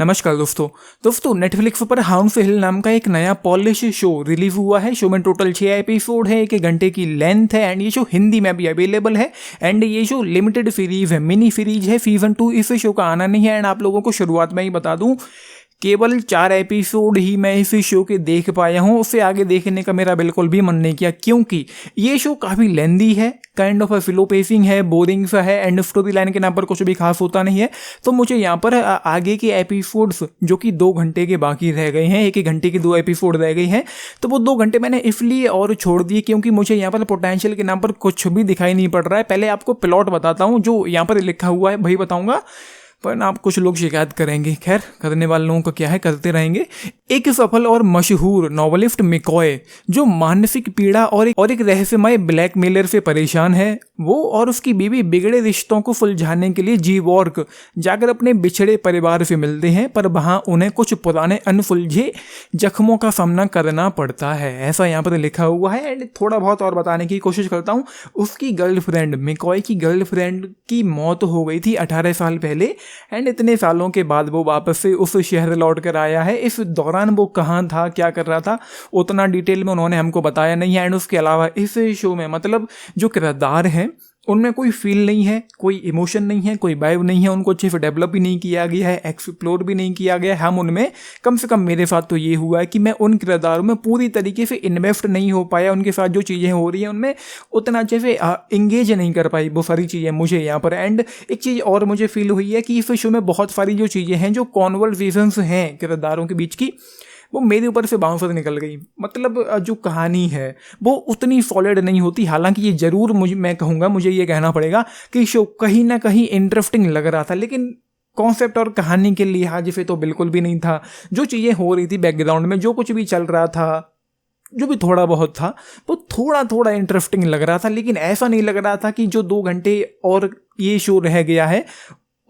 नमस्कार दोस्तों नेटफ्लिक्स पर हाउस हिल नाम का एक नया पॉलिश शो रिलीज हुआ है। शो में टोटल 6 एपिसोड है, 1 घंटे की लेंथ है एंड ये शो हिंदी में भी अवेलेबल है। एंड ये शो लिमिटेड सीरीज है, मिनी सीरीज है। सीजन 2 इस शो का आना नहीं है। एंड आप लोगों को शुरुआत में ही बता दूं, केवल 4 एपिसोड ही मैं इस शो के देख पाया हूँ। उससे आगे देखने का मेरा बिल्कुल भी मन नहीं किया, क्योंकि ये शो काफ़ी लेंदी है, काइंड ऑफ स्लो पेसिंग है, बोरिंग सा है एंड स्टोरी लाइन के नाम पर कुछ भी खास होता नहीं है। तो मुझे यहाँ पर आगे के एपिसोड्स जो कि 2 घंटे के बाकी रह गए हैं, 1 घंटे के 2 एपिसोड रह गए हैं, तो वो 2 घंटे मैंने इसलिए और छोड़ दिए क्योंकि मुझे यहाँ पर पोटेंशियल के नाम पर कुछ भी दिखाई नहीं पड़ रहा है। पहले आपको प्लॉट बताता हूँ जो यहाँ पर लिखा हुआ है, वही बताऊँगा, पर आप कुछ लोग शिकायत करेंगे। खैर, करने वाले लोगों का क्या है, करते रहेंगे। एक सफल और मशहूर नॉवलिस्ट मिकॉय जो मानसिक पीड़ा और एक रहस्यमय ब्लैकमेलर से परेशान है, वो और उसकी बीवी बिगड़े रिश्तों को सुलझाने के लिए न्यूयॉर्क जाकर अपने बिछड़े परिवार से मिलते हैं, पर वहां उन्हें कुछ पुराने अनसुलझे जख्मों का सामना करना पड़ता है। ऐसा यहाँ पर लिखा हुआ है। एंड थोड़ा बहुत और बताने की कोशिश करता हूँ। उसकी गर्लफ्रेंड, मिकॉय की गर्लफ्रेंड की मौत हो गई थी 18 साल पहले एंड इतने सालों के बाद वो वापस से उस शहर लौट कर आया है। इस दौरान वो कहाँ था, क्या कर रहा था, उतना डिटेल में उन्होंने हमको बताया नहीं है। एंड उसके अलावा इस शो में मतलब जो किरदार हैं उनमें कोई फील नहीं है, कोई इमोशन नहीं है, कोई वाइब नहीं है, उनको अच्छे से डेवलप भी नहीं किया गया है, एक्सप्लोर भी नहीं किया गया है। हम उनमें, कम से कम मेरे साथ तो ये हुआ है कि मैं उन किरदारों में पूरी तरीके से इन्वेस्ट नहीं हो पाया। उनके साथ जो चीज़ें हो रही हैं उनमें उतना अच्छे से इंगेज नहीं कर पाई वो सारी चीज़ें मुझे यहाँ पर। एंड एक चीज़ और मुझे फील हुई है कि इस शो में बहुत सारी जो चीज़ें हैं, जो कॉन्वर्सेशंस हैं किरदारों के बीच की, वो मेरे ऊपर से बाउंसर निकल गई। मतलब जो कहानी है वो उतनी सॉलिड नहीं होती। हालांकि ये जरूर मैं कहूँगा, मुझे ये कहना पड़ेगा कि शो कहीं ना कहीं इंटरेस्टिंग लग रहा था, लेकिन कॉन्सेप्ट और कहानी के लिहाज से तो बिल्कुल भी नहीं था। जो चीज़ें हो रही थी बैकग्राउंड में, जो कुछ भी चल रहा था, जो भी थोड़ा बहुत था, वो थोड़ा थोड़ा इंटरेस्टिंग लग रहा था, लेकिन ऐसा नहीं लग रहा था कि जो 2 घंटे और ये शो रह गया है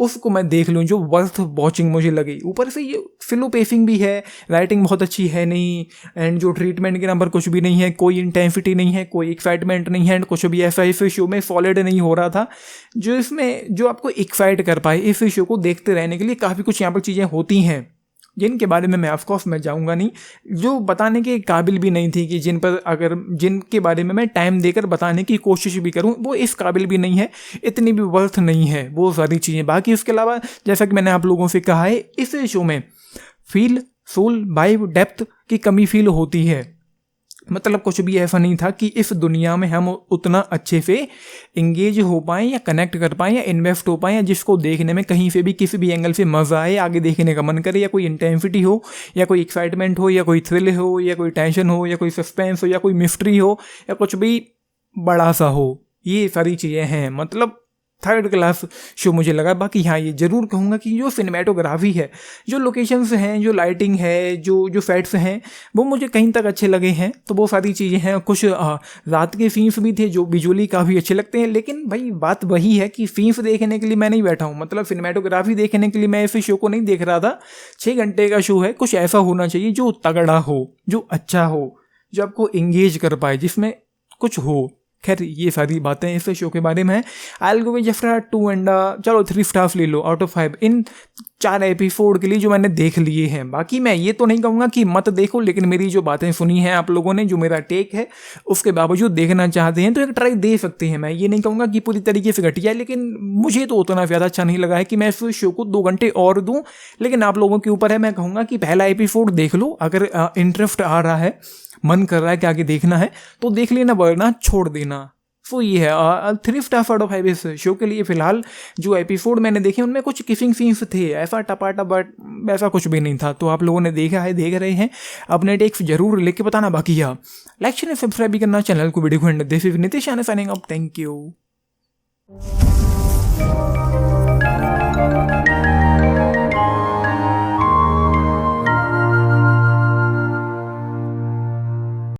उसको मैं देख लूँ, जो वर्थ वॉचिंग मुझे लगी। ऊपर से ये स्लो पेसिंग भी है, राइटिंग बहुत अच्छी है नहीं, एंड जो ट्रीटमेंट के नंबर कुछ भी नहीं है, कोई इंटेंसिटी नहीं है, कोई एक्साइटमेंट नहीं है, एंड कुछ भी ऐसा इस शो में सॉलिड नहीं हो रहा था जो इसमें जो आपको एक्साइट कर पाए। इस शो को देखते रहने के लिए काफ़ी कुछ यहाँ पर चीज़ें होती हैं जिनके बारे में मैं ऑफकोर्स मैं जाऊंगा नहीं, जो बताने के काबिल भी नहीं थी, कि जिनके बारे में मैं टाइम देकर बताने की कोशिश भी करूं, वो इस काबिल भी नहीं है, इतनी भी वर्थ नहीं है वो सारी चीज़ें। बाकी उसके अलावा जैसा कि मैंने आप लोगों से कहा है, इस शो में फील, सोल, वाइब, डेप्थ की कमी फील होती है। मतलब कुछ भी ऐसा नहीं था कि इस दुनिया में हम उतना अच्छे से इंगेज हो पाएँ या कनेक्ट कर पाएँ या इन्वेस्ट हो पाएँ, या जिसको देखने में कहीं से भी किसी भी एंगल से मज़ा आए, आगे देखने का मन करे, या कोई इंटेंसिटी हो, या कोई एक्साइटमेंट हो, या कोई थ्रिल हो, या कोई टेंशन हो, या कोई सस्पेंस हो, या कोई मिस्ट्री हो, या कुछ भी बड़ा सा हो। ये सारी चीज़ें हैं। मतलब 3rd क्लास शो मुझे लगा। बाकी हाँ, ये ज़रूर कहूँगा कि जो सिनेमेटोग्राफी है, जो लोकेशंस हैं, जो लाइटिंग है, जो सेट्स हैं, वो मुझे कहीं तक अच्छे लगे हैं। तो वो सारी चीज़ें हैं। कुछ रात के सीन्स भी थे जो विजुअली काफ़ी अच्छे लगते हैं, लेकिन भाई बात वही है कि सीन्स देखने के लिए मैं नहीं बैठा हूँ। मतलब सिनेमेटोग्राफी देखने के लिए मैं इस शो को नहीं देख रहा था। 6 घंटे का शो है, कुछ ऐसा होना चाहिए जो तगड़ा हो, जो अच्छा हो, जो आपको इंगेज कर पाए, जिसमें कुछ हो। खैर, ये सारी बातें इस शो के बारे में है। I will go with just 2 and चलो 3 स्टार्स ले लो आउट ऑफ 5 इन 4 एपिसोड के लिए जो मैंने देख लिए हैं। बाकी मैं ये तो नहीं कहूँगा कि मत देखो, लेकिन मेरी जो बातें सुनी हैं आप लोगों ने, जो मेरा टेक है, उसके बावजूद देखना चाहते हैं तो एक ट्राई दे सकते हैं। मैं ये नहीं कहूँगा कि पूरी तरीके से घटिया, लेकिन मुझे तो उतना ज़्यादा अच्छा नहीं लगा है कि मैं इस शो को 2 घंटे और दूँ। लेकिन आप लोगों के ऊपर है। मैं कहूँगा कि पहला एपिसोड देख लो, अगर इंटरेस्ट आ रहा है, मन कर रहा है कि आगे देखना है तो देख लेना, वरना छोड़ देना। तो ये है 3 स्टार्स आउट ऑफ 5 इस शो के लिए। फिलहाल जो एपिसोड मैंने देखे उनमें कुछ किसिंग सीन्स थे, ऐसा टपाटा बट ऐसा कुछ भी नहीं था। तो आप लोगों ने देखा है, देख रहे हैं, अपने टेक्स जरूर लिख के बताना। बाकी है लाइक शेयर सब्सक्राइब भी करना चैनल को, वीडियो को। This is Nitish signing off. Thank you.